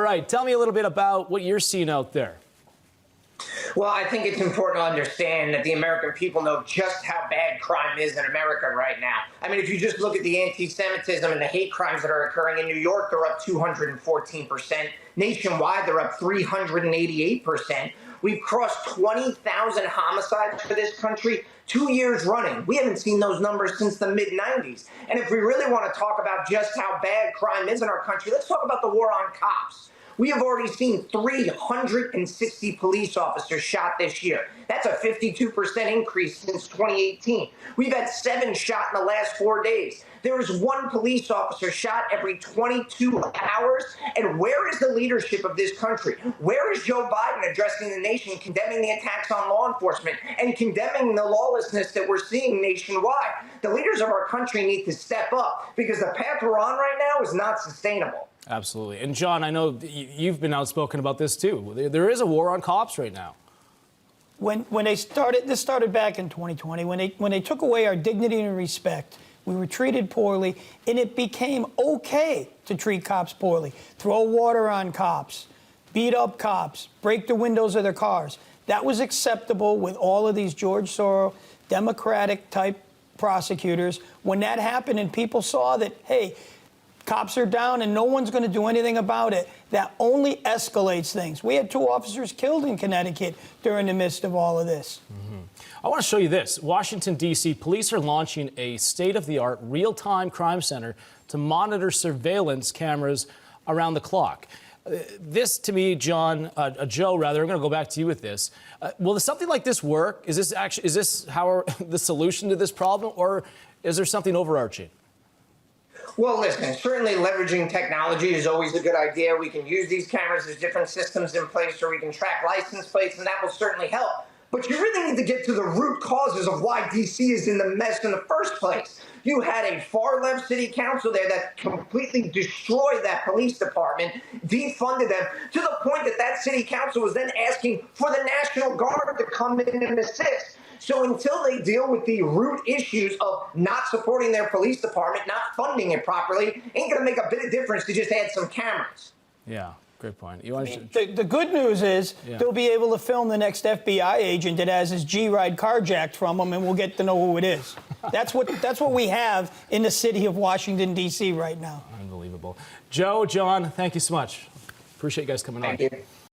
right, tell me a little bit about what you're seeing out there. Well, I think it's important to understand that the American people know just how bad crime is in America right now. I mean, if you just look at the anti-Semitism and the hate crimes that are occurring in New York, they're up 214%. Nationwide, they're up 388%. We've crossed 20,000 homicides for this country 2 years running. We haven't seen those numbers since the mid-90s. And if we really want to talk about just how bad crime is in our country, let's talk about the war on cops. We have already seen 360 police officers shot this year. That's a 52% increase since 2018. We've had 7 shot in the last 4 days. There is 1 police officer shot every 22 hours. And where is the leadership of this country? Where is Joe Biden addressing the nation, condemning the attacks on law enforcement and condemning the lawlessness that we're seeing nationwide? The leaders of our country need to step up because the path we're on right now is not sustainable. Absolutely. And John, I know you've been outspoken about this too. There is a war on cops right now. When they started, this started back in 2020, when they took away our dignity and respect, we were treated poorly, and it became okay to treat cops poorly. Throw water on cops, beat up cops, break the windows of their cars. That was acceptable with all of these George Soros, Democratic-type prosecutors. When that happened and people saw that, hey, cops are down and no one's going to do anything about it, that only escalates things. We had 2 officers killed in Connecticut during the midst of all of this. I want to show you this. Washington, D.C. police are launching a state-of-the-art real-time crime center to monitor surveillance cameras around the clock. This, to me, John, Joe, rather, I'm going to go back to you with this. Will something like this work? Is this how the solution to this problem, or is there something overarching? Well, listen, certainly leveraging technology is always a good idea. We can use these cameras. There's different systems in place where we can track license plates, and that will certainly help. But you really need to get to the root causes of why D.C. is in the mess in the first place. You had a far-left city council there that completely destroyed that police department, defunded them, to the point that that city council was then asking for the National Guard to come in and assist. So until they deal with the root issues of not supporting their police department, not funding it properly, ain't going to make a bit of difference to just add some cameras. Yeah, great point. The good news is they'll be able to film the next FBI agent that has his G-Ride carjacked from them, and we'll get to know who it is. That's what we have in the city of Washington, D.C. right now. Unbelievable. Joe, John, thank you so much. Appreciate you guys coming on. Thank you.